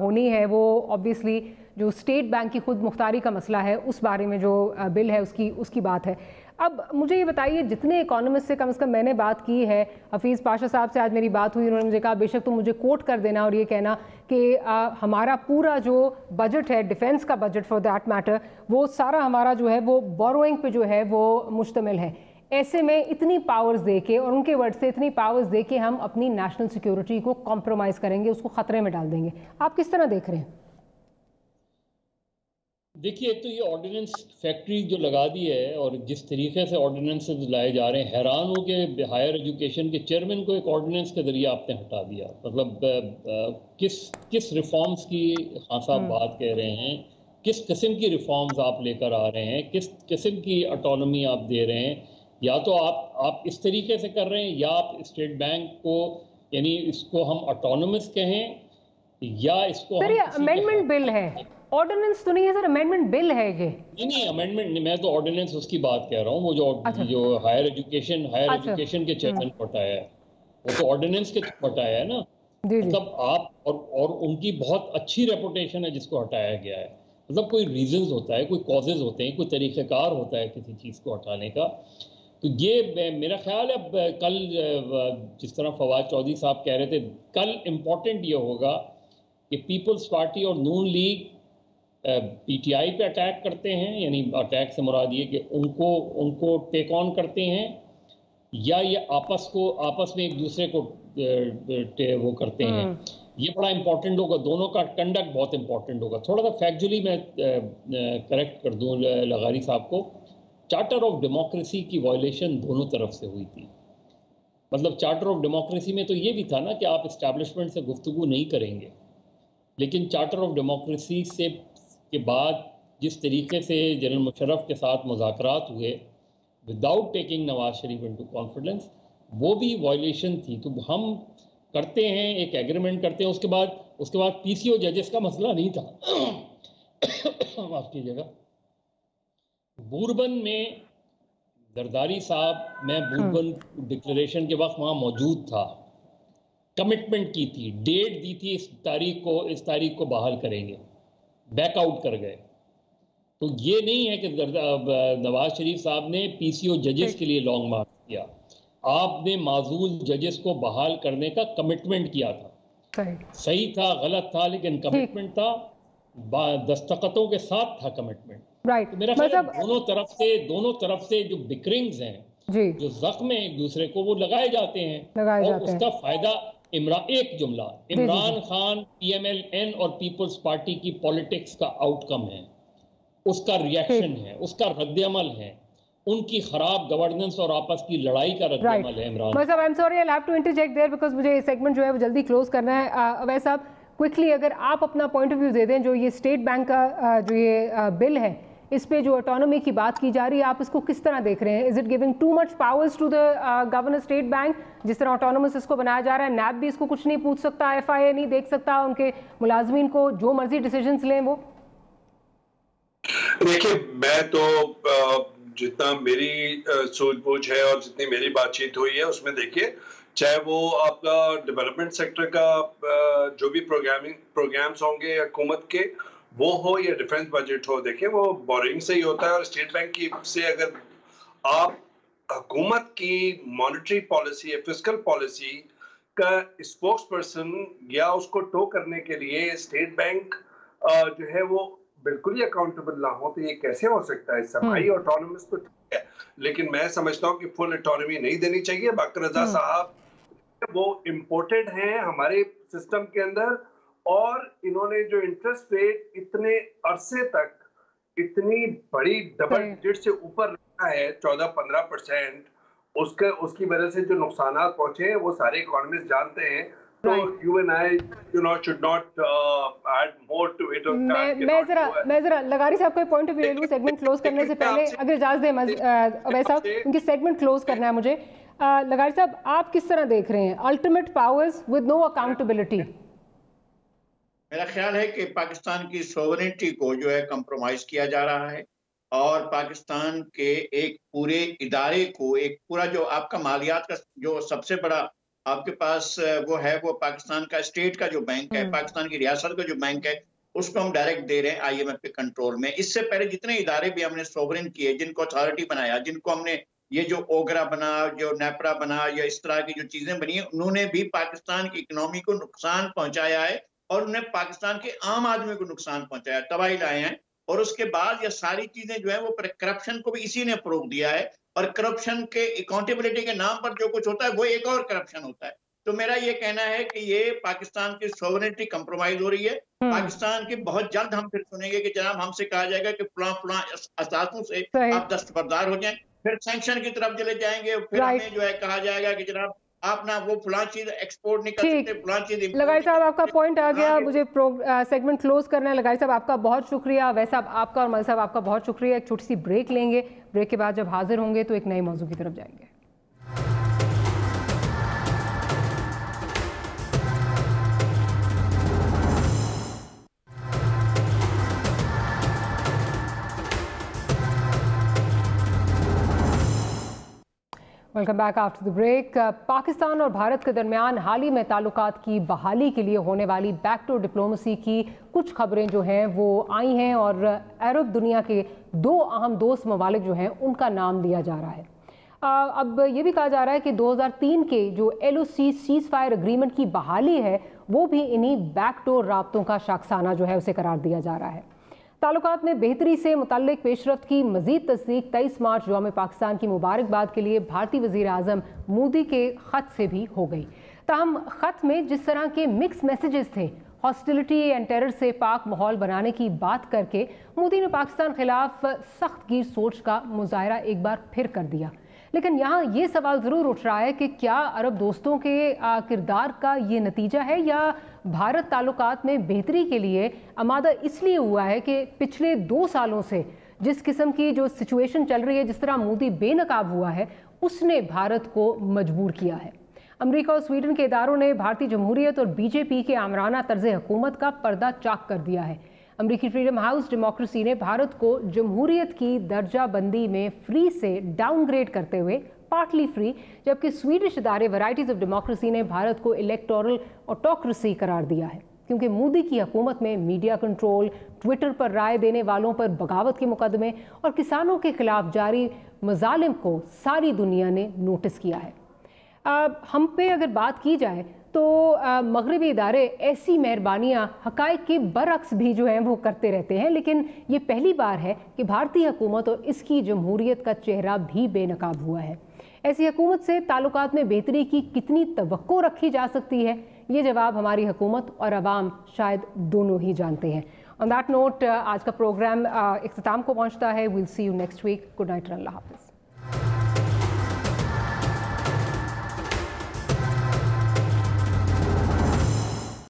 होनी है वो ऑब्वियसली जो स्टेट बैंक की खुद मुख्तारी का मसला है, उस बारे में जो बिल है उसकी बात है। अब मुझे ये बताइए, जितने इकोनॉमिस्ट से कम मैंने बात की है, हफीज़ पाशा साहब से आज मेरी बात हुई, उन्होंने मुझे कहा बेशक तुम मुझे कोट कर देना और ये कहना कि हमारा पूरा जो बजट है, डिफेंस का बजट फॉर दैट मैटर, वो सारा हमारा जो है वो बोरोइंग पे जो है वो मुश्तमिल है। ऐसे में इतनी पावर्स दे के, और उनके वर्ड से इतनी पावर्स दे के हम अपनी नेशनल सिक्योरिटी को कॉम्प्रोमाइज़ करेंगे, उसको ख़तरे में डाल देंगे। आप किस तरह देख रहे हैं? देखिए, एक तो ये ऑर्डिनेंस फैक्ट्री जो लगा दी है और जिस तरीके से ऑर्डिनेंस लाए जा रहे हैं, हैरान हो के हायर एजुकेशन के चेयरमैन को एक ऑर्डिनेंस के जरिए आपने हटा दिया। मतलब किस रिफॉर्म्स की खासा बात कह रहे हैं, किस किस्म की रिफॉर्म्स आप लेकर आ रहे हैं, किस किस्म की ऑटोनॉमी आप दे रहे हैं। या तो आप इस तरीके से कर रहे हैं, या आप स्टेट बैंक को, यानी इसको हम ऑटोनोमस कहें या इसको सर, ये अमेंडमेंट बिल है, ऑर्डिनेंस तो नहीं है सर, अमेंडमेंट बिल है ये। नहीं, अमेंडमेंट, मैं तो ऑर्डिनेंस उसकी बात कह रहा हूँ। वो जो हायर एजुकेशन के चेयरमैन को हटाया है, वो तो ऑर्डिनेंस के हटाया है ना। मतलब आप और उनकी बहुत अच्छी रेपुटेशन है जिसको हटाया गया है। मतलब कोई रीजंस होता है, कोई कॉजेज होते हैं, कोई तरीक़ेकार होता है किसी चीज़ को हटाने का। तो ये मेरा ख्याल है कल जिस तरह फवाद चौधरी साहब कह रहे थे, कल इम्पोर्टेंट ये होगा कि पीपल्स पार्टी और नून लीग पीटीआई पे अटैक करते हैं, यानी अटैक से मुराद ये कि उनको टेक ऑन करते हैं, या ये आपस में एक दूसरे को वो करते हैं। ये बड़ा इंपॉर्टेंट होगा, दोनों का कंडक्ट बहुत इंपॉर्टेंट होगा। थोड़ा सा फैक्चुअली मैं करेक्ट कर दूं लगारी साहब को, चार्टर ऑफ डेमोक्रेसी की वायलेशन दोनों तरफ से हुई थी। मतलब चार्टर ऑफ डेमोक्रेसी में तो ये भी था ना कि आप इस्टेब्लिशमेंट से गुफ्तगू नहीं करेंगे, लेकिन चार्टर ऑफ डेमोक्रेसी से के बाद जिस तरीके से जनरल मुशर्रफ के साथ मुज़ाकरात हुए without taking Nawaz Sharif into confidence, वो भी वायलेशन थी। तो हम करते हैं, एक एग्रीमेंट करते हैं, उसके बाद पीसीओ जजेस का मसला नहीं था। माफ कीजिएगा, बुरबन में जरदारी साहब, मैं बुरबन डिक्लेरेशन के वक्त वहाँ मौजूद था, कमिटमेंट की थी, डेट दी थी, इस तारीख को बहाल करेंगे, बैकआउट कर गए। तो ये नहीं है कि नवाज शरीफ साहब ने पीसीओ जजेस के लिए लॉन्ग मार्च किया, आपने माजूल जजेस को बहाल करने का कमिटमेंट किया था। सही था, गलत था, लेकिन कमिटमेंट था, दस्तखतों के साथ था कमिटमेंट। राइट, तो मेरा ख्याल दोनों तरफ से जो बिकरिंग्स हैं, जो जख्म है एक दूसरे को, वो लगाए जाते हैं और उसका फायदा इमरान खान, PMLN और पीपल्स पार्टी की पॉलिटिक्स का आउटकम है, उसका रिएक्शन है, उसका रद्द-ए-अमल है, उनकी खराब गवर्नेंस और आपस की लड़ाई का रद्द-ए-अमल है। इमरान साहब, I am sorry, I will have to interject there because मुझे ये सेगमेंट जो है वो जल्दी क्लोज करना है। अवैस साहब, क्विकली अगर आप अपना पॉइंट ऑफ व्यू दे दें, जो ये स्टेट बैंक का जो ये बिल है, इस पे जो ऑटोनॉमी की बात की जा रही है, आप इसको किस तरह देख रहे हैं? Is it giving too much powers to the governor state bank? जिस तरह ऑटोनोमस इसको बनाया जा रहा है, नैब भी इसको कुछ नहीं पूछ सकता, FIA नहीं देख सकता, उनके मुलाजमीन को जो मर्जी डिसीजंस लें वो। देखिए, मैं तो जितना मेरी सूझबूझ है और जितनी मेरी बातचीत हुई है उसमें, देखिए, चाहे वो आपका डेवलपमेंट सेक्टर का जो भी प्रोग्राम्स होंगे हुकूमत के, वो हो या डिफेंस बजट हो, देखिए वो बोरिंग से ही होता है। और स्टेट बैंक की से अगर आप हुकूमत की मॉनेटरी पॉलिसी या फिस्कल पॉलिसी का स्पोक्स पर्सन या उसको टो करने के लिए स्टेट बैंक जो है वो बिल्कुल ही अकाउंटेबल ना हो, तो ये कैसे हो सकता है? सफाई ऑटोनोमस तो ठीक है, लेकिन मैं समझता हूँ कि फुल ऑटोनॉमी नहीं देनी चाहिए। बाकर रजा साहब वो इम्पोर्टेड हैं हमारे सिस्टम के अंदर, और इन्होंने जो इंटरेस्ट रेट इतने अरसे तक इतनी बड़ी डबल डिजिट से ऊपर रखा है 14-15%, उसकी वजह से जो नुकसान पहुंचे हैं वो सारे इकोनॉमिस्ट जानते हैं। तो you and I, should not add more to it. मैं जरा लगारी साहब का पॉइंट ऑफ व्यू लूं सेगमेंट क्लोज करने से पहले, अगर इजाजत दें अवैस साहब, उनकी सेगमेंट क्लोज करना है मुझे। लगारी साहब, आप किस तरह देख रहे हैं ultimate powers with no accountability? मेरा ख्याल है कि पाकिस्तान की सोवरेनिटी को जो है कंप्रोमाइज किया जा रहा है। और पाकिस्तान के एक पूरे इदारे को, एक पूरा जो आपका मालियात का जो सबसे बड़ा आपके पास वो है, वो पाकिस्तान का स्टेट का जो बैंक है, पाकिस्तान की रियासत का जो बैंक है, उसको हम डायरेक्ट दे रहे हैं IMF के कंट्रोल में। इससे पहले जितने इदारे भी हमने सोवरेन किए, जिनको अथॉरिटी बनाया, जिनको हमने ये जो ओगरा बना, जो नेपरा बना, या इस तरह की जो चीजें बनी, उन्होंने भी पाकिस्तान की इकोनॉमी को नुकसान पहुंचाया है और उन्होंने पाकिस्तान के आम आदमी को नुकसान पहुंचाया, तबाही लाए हैं। और उसके बाद ये सारी चीजें जो है वो करप्शन को भी इसी ने फरोग दिया है, और करप्शन के अकाउंटेबिलिटी के नाम पर जो कुछ होता है वो एक और करप्शन होता है। तो मेरा ये कहना है कि ये पाकिस्तान की सोवरेनिटी कंप्रोमाइज हो रही है। पाकिस्तान की बहुत जल्द हम फिर सुनेंगे कि जनाब हमसे कहा जाएगा कि फलां असासों से आप दस्तबरदार हो जाएं, फिर सैंक्शन की तरफ चले जाएंगे, फिर हमें जो है कहा जाएगा कि जनाब आप ना वो फलां चीज एक्सपोर्ट नहीं कर सकते, फलां चीज। लगाई साहब आपका पॉइंट आ गया, मुझे सेगमेंट क्लोज करना है। लगाई साहब आपका बहुत शुक्रिया, वैसा आपका और मल साहब आपका बहुत शुक्रिया। एक छोटी सी ब्रेक लेंगे, ब्रेक के बाद जब हाजिर होंगे तो एक नए मौजू की तरफ जाएंगे। Welcome back after the break. Pakistan और भारत के दरमियान हाल ही में ताल्लुकात की बहाली के लिए होने वाली बैकडोर डिप्लोमेसी की कुछ खबरें जो हैं वो आई हैं और अरब दुनिया के दो अहम दोस्त ममालिक जो हैं उनका नाम लिया जा रहा है। अब ये भी कहा जा रहा है कि 2003 के जो LOC सीज फायर एग्रीमेंट की बहाली है वो भी इन्हीं बैकडोर राब्तों का शाखसाना जो है उसे करार दिया जा रहा है। ताल्लुकात में बेहतरी से मुतल्लिक पेशरफ्त की मजीद तस्दीक 23 मार्च यौम पाकिस्तान की मुबारकबाद के लिए भारतीय वज़ीर आज़म मोदी के ख़त से भी हो गई। ताहम ख़त में जिस तरह के मिक्स मैसेजेस थे, हॉस्टिलिटी एंड टेरर से पाक माहौल बनाने की बात करके मोदी ने पाकिस्तान खिलाफ सख्त गिर सोच का मुजाहरा एक बार फिर कर दिया। लेकिन यहाँ ये सवाल ज़रूर उठ रहा है कि क्या अरब दोस्तों के किरदार का ये नतीजा है या भारत ताल्लुकात में बेहतरी के लिए आमादा इसलिए हुआ है कि पिछले 2 सालों से जिस किस्म की जो सिचुएशन चल रही है, जिस तरह मोदी बेनकाब हुआ है, उसने भारत को मजबूर किया है। अमेरिका और स्वीडन के इदारों ने भारतीय जमहूरियत और BJP के आमराना तर्ज हुकूमत का पर्दा चाक कर दिया है। अमेरिकी फ्रीडम हाउस डेमोक्रेसी ने भारत को जमहूरियत की दर्जा बंदी में फ्री से डाउनग्रेड करते हुए पार्टली फ्री, जबकि स्वीडिश इदारे वैराइटीज ऑफ डेमोक्रेसी ने भारत को इलेक्टोरल ऑटोक्रेसी करार दिया है, क्योंकि मोदी की हुकूमत में मीडिया कंट्रोल, ट्विटर पर राय देने वालों पर बगावत के मुकदमे और किसानों के खिलाफ जारी मजालिम को सारी दुनिया ने नोटिस किया है। हम पे अगर बात की जाए तो मगरबी इदारे ऐसी मेहरबानियाँ हक़ाइक़ के बरअक्स भी जो हैं वो करते रहते हैं, लेकिन ये पहली बार है कि भारतीय हुकूमत और इसकी जमहूरियत का चेहरा भी बेनकाब हुआ है। ऐसी हुकूमत से ताल्लुकात में बेहतरी की कितनी तवक्को रखी जा सकती है, ये जवाब हमारी हुकूमत और अवाम शायद दोनों ही जानते हैं। ऑन दैट नोट आज का प्रोग्राम इख्तिताम को पहुँचता है। Will see you next week. Good night, अल्लाह हाफ़िज़।